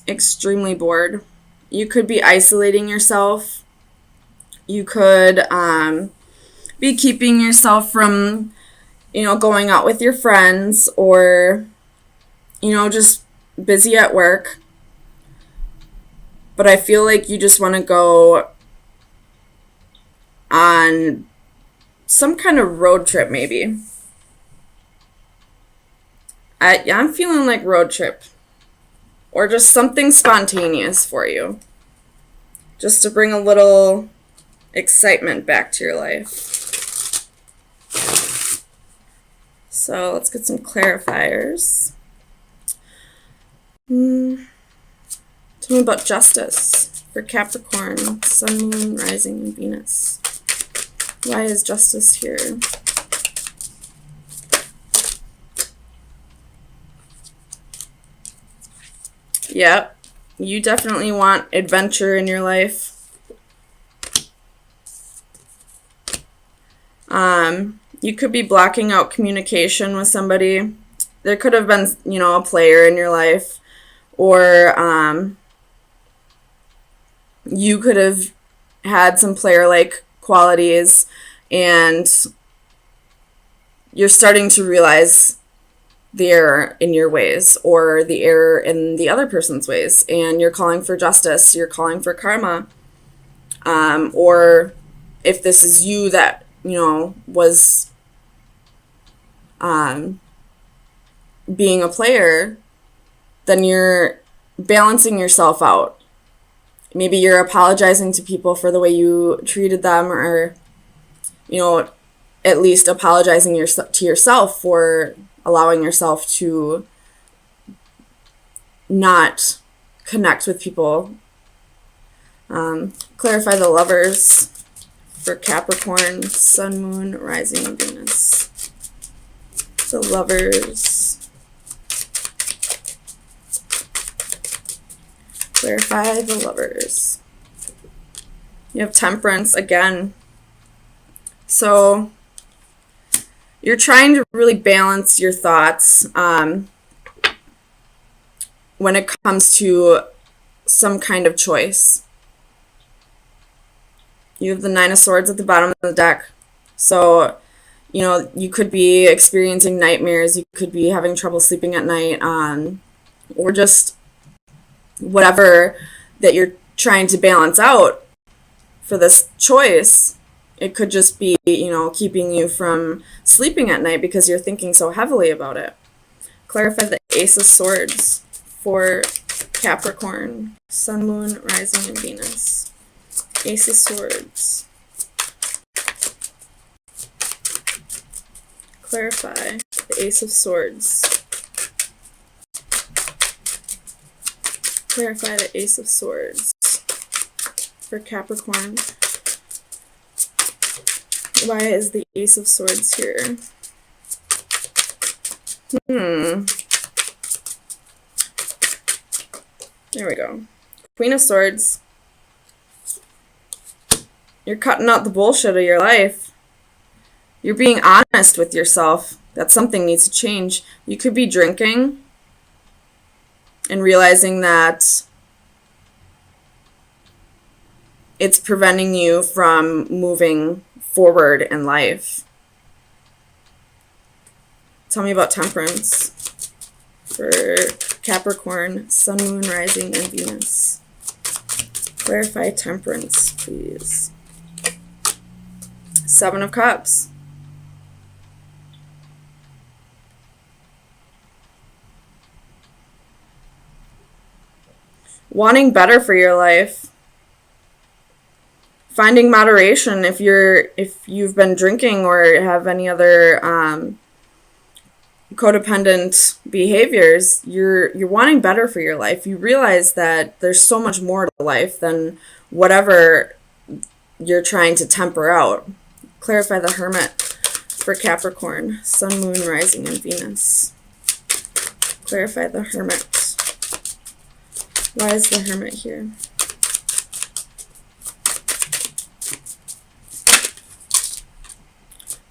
extremely bored. You could be isolating yourself. You could be keeping yourself from, going out with your friends, or, just busy at work. But I feel like you just want to go on some kind of road trip, maybe. I'm feeling like road trip. Or just something spontaneous for you. Just to bring a little excitement back to your life. So let's get some clarifiers. Tell me about justice for Capricorn, Sun, Moon, Rising, and Venus. Why is justice here? Yep, you definitely want adventure in your life. You could be blocking out communication with somebody. There could have been, a player in your life, or you could have had some player-like qualities, and you're starting to realize the error in your ways, or the error in the other person's ways, and you're calling for justice, you're calling for karma. Or if this is you that, was being a player, then you're balancing yourself out. Maybe you're apologizing to people for the way you treated them, or, at least apologizing to yourself for allowing yourself to not connect with people. Clarify the Lovers for Capricorn, Sun, Moon, Rising, and Venus. The Lovers. Clarify the Lovers. You have Temperance again. So you're trying to really balance your thoughts when it comes to some kind of choice. You have the Nine of Swords at the bottom of the deck. So, you could be experiencing nightmares. You could be having trouble sleeping at night, or just whatever that you're trying to balance out for this choice. It could just be, keeping you from sleeping at night because you're thinking so heavily about it. Clarify the Ace of Swords for Capricorn, Sun, Moon, Rising, and Venus. Ace of Swords. Clarify the Ace of Swords. Clarify the Ace of Swords for Capricorn. Why is the Ace of Swords here? There we go. Queen of Swords. You're cutting out the bullshit of your life. You're being honest with yourself that something needs to change. You could be drinking and realizing that it's preventing you from moving forward in life. Tell me about Temperance for Capricorn, Sun, Moon, Rising, and Venus. Clarify Temperance, please. Seven of Cups. Wanting better for your life. Finding moderation if you've been drinking or have any other codependent behaviors. You're wanting better for your life. You realize that there's so much more to life than whatever you're trying to temper out. Clarify the Hermit for Capricorn, Sun, Moon, Rising, and Venus. Clarify the Hermit. Why is the Hermit here?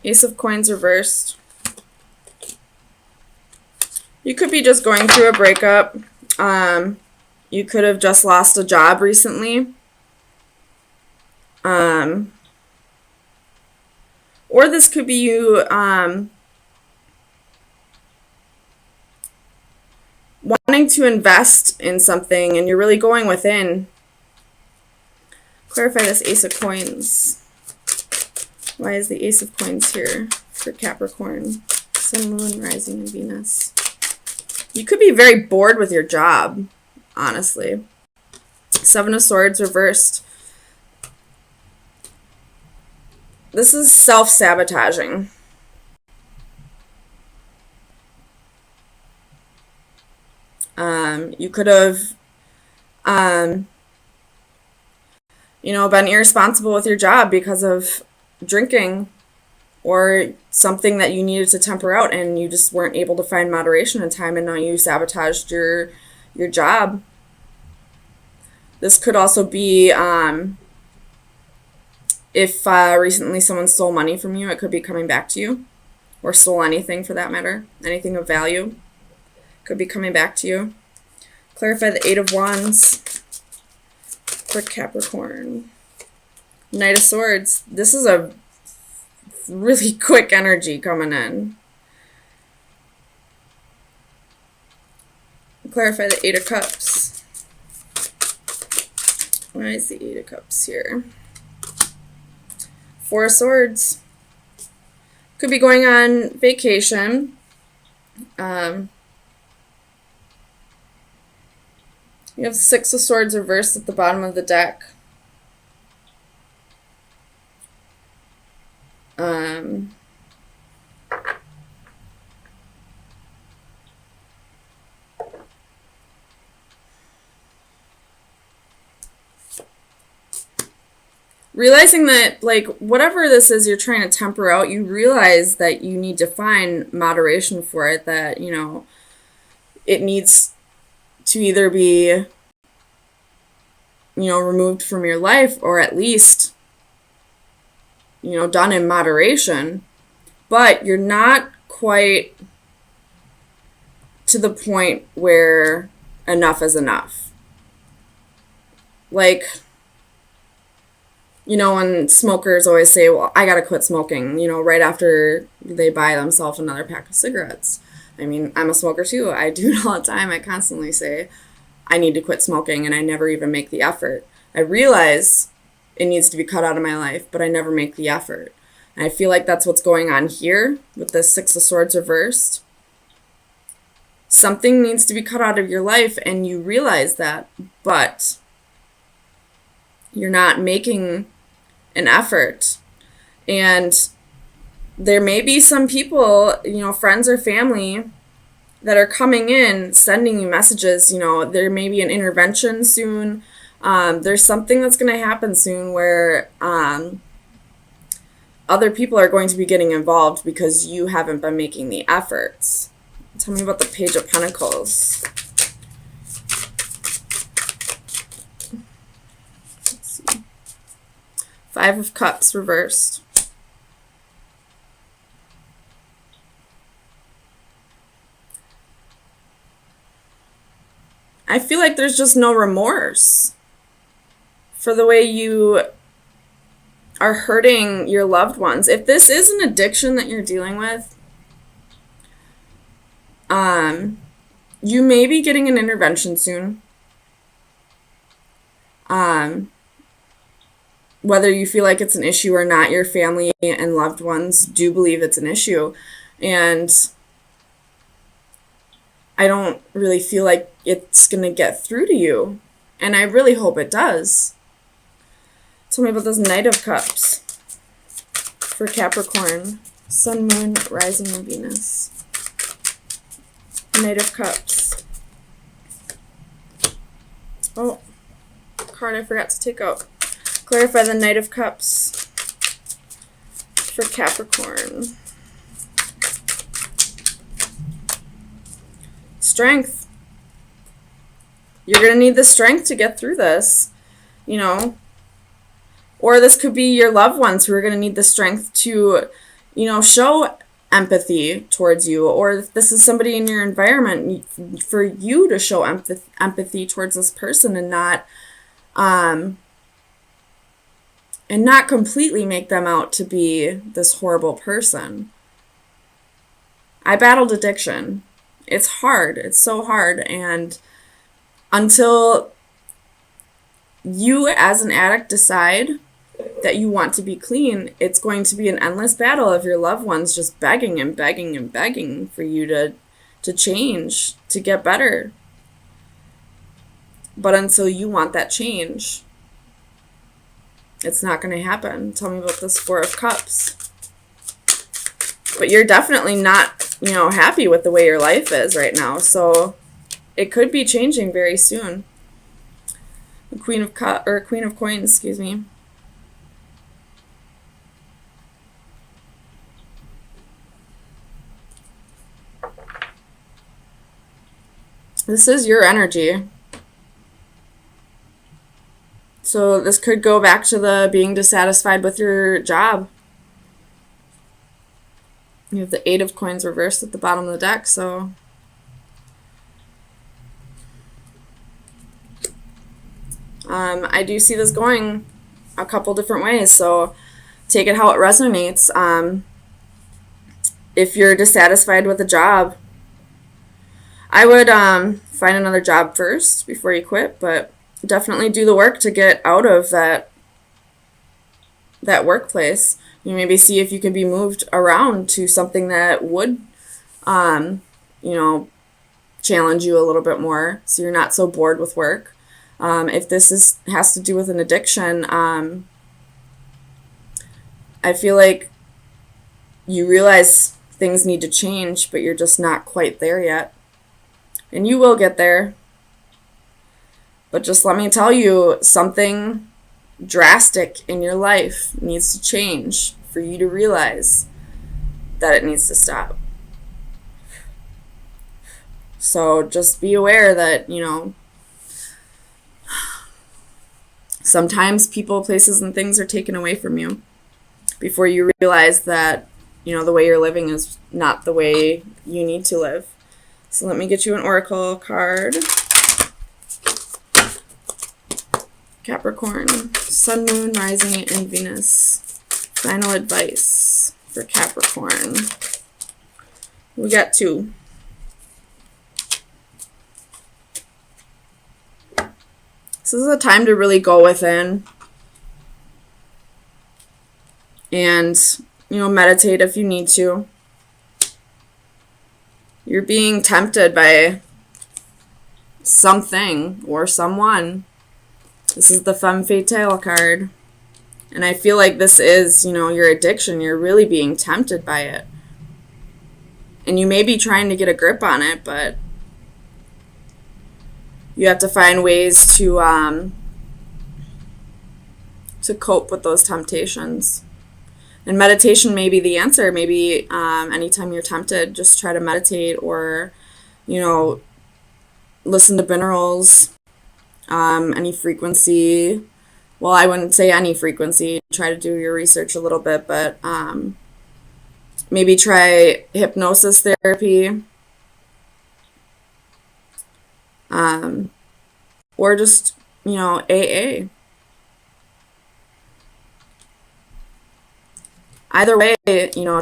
Ace of Coins reversed. You could be just going through a breakup. You could have just lost a job recently. Or this could be you wanting to invest in something and you're really going within. Clarify this Ace of Coins. Why is the Ace of Coins here for Capricorn? Sun, Moon, Rising, and Venus. You could be very bored with your job, honestly. Seven of Swords reversed. This is self-sabotaging. You could have, been irresponsible with your job because of drinking or something that you needed to temper out and you just weren't able to find moderation in time and now you sabotaged your job. This could also be if recently someone stole money from you, it could be coming back to you, or stole anything for that matter. Anything of value could be coming back to you. Clarify the Eight of Wands for Capricorn. Knight of Swords. This is a really quick energy coming in. Clarify the Eight of Cups. Why is the Eight of Cups here? Four of Swords. Could be going on vacation. You have Six of Swords reversed at the bottom of the deck. Realizing that, like, whatever this is you're trying to temper out, you realize that you need to find moderation for it, that, it needs to either be, removed from your life or at least, done in moderation. But you're not quite to the point where enough is enough. Like, when smokers always say, well, I gotta quit smoking, right after they buy themselves another pack of cigarettes. I mean, I'm a smoker too. I do it all the time. I constantly say, I need to quit smoking, and I never even make the effort. I realize it needs to be cut out of my life, but I never make the effort. And I feel like that's what's going on here with the Six of Swords reversed. Something needs to be cut out of your life, and you realize that, but you're not making an effort. And there may be some people, friends or family that are coming in, sending you messages. There may be an intervention soon. There's something that's going to happen soon where other people are going to be getting involved because you haven't been making the efforts. Tell me about the Page of Pentacles. Let's see. Five of Cups reversed. I feel like there's just no remorse for the way you are hurting your loved ones. If this is an addiction that you're dealing with, you may be getting an intervention soon. Whether you feel like it's an issue or not, your family and loved ones do believe it's an issue. And I don't really feel like it's going to get through to you. And I really hope it does. Tell me about this Knight of Cups for Capricorn. Sun, Moon, Rising, and Venus. Knight of Cups. Oh, card I forgot to take out. Clarify the Knight of Cups for Capricorn. Strength. You're going to need the strength to get through this, Or this could be your loved ones who are going to need the strength to, show empathy towards you, or if this is somebody in your environment, for you to show empathy towards this person and not completely make them out to be this horrible person. I battled addiction. It's hard. It's so hard. And until you as an addict decide that you want to be clean, it's going to be an endless battle of your loved ones just begging and begging and begging for you to change, to get better. But until you want that change, it's not going to happen. Tell me about this Four of Cups. But you're definitely not, happy with the way your life is right now. So it could be changing very soon. The Queen of Coins, excuse me. This is your energy. So this could go back to the being dissatisfied with your job. You have the Eight of Coins reversed at the bottom of the deck, so I do see this going a couple different ways, so take it how it resonates. If you're dissatisfied with a job, I would find another job first before you quit, but definitely do the work to get out of that workplace. You maybe see if you can be moved around to something that would, challenge you a little bit more, so you're not so bored with work. If this has to do with an addiction, I feel like you realize things need to change, but you're just not quite there yet. And you will get there. But just let me tell you, something drastic in your life needs to change for you to realize that it needs to stop. So just be aware that, sometimes people, places, and things are taken away from you before you realize that, the way you're living is not the way you need to live. So let me get you an oracle card. Capricorn, Sun, Moon, Rising, and Venus. Final advice for Capricorn. We got 2. This is a time to really go within and, meditate if you need to. You're being tempted by something or someone. This is the Femme Fatale card. And I feel like this is, your addiction. You're really being tempted by it. And you may be trying to get a grip on it, but you have to find ways to cope with those temptations. And meditation may be the answer. Maybe anytime you're tempted, just try to meditate or, listen to binaurals, any frequency. Well, I wouldn't say any frequency. Try to do your research a little bit, but maybe try hypnosis therapy. Or just, AA. Either way,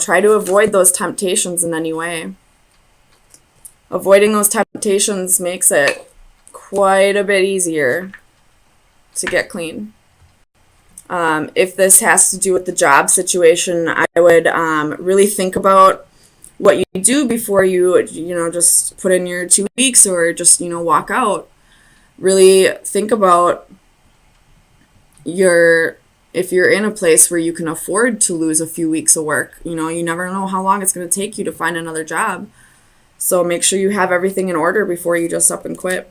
try to avoid those temptations in any way. Avoiding those temptations makes it quite a bit easier to get clean. If this has to do with the job situation, I would really think about what you do before you, just put in your 2 weeks or just, walk out. Really think about if you're in a place where you can afford to lose a few weeks of work. You never know how long it's going to take you to find another job. So make sure you have everything in order before you just up and quit.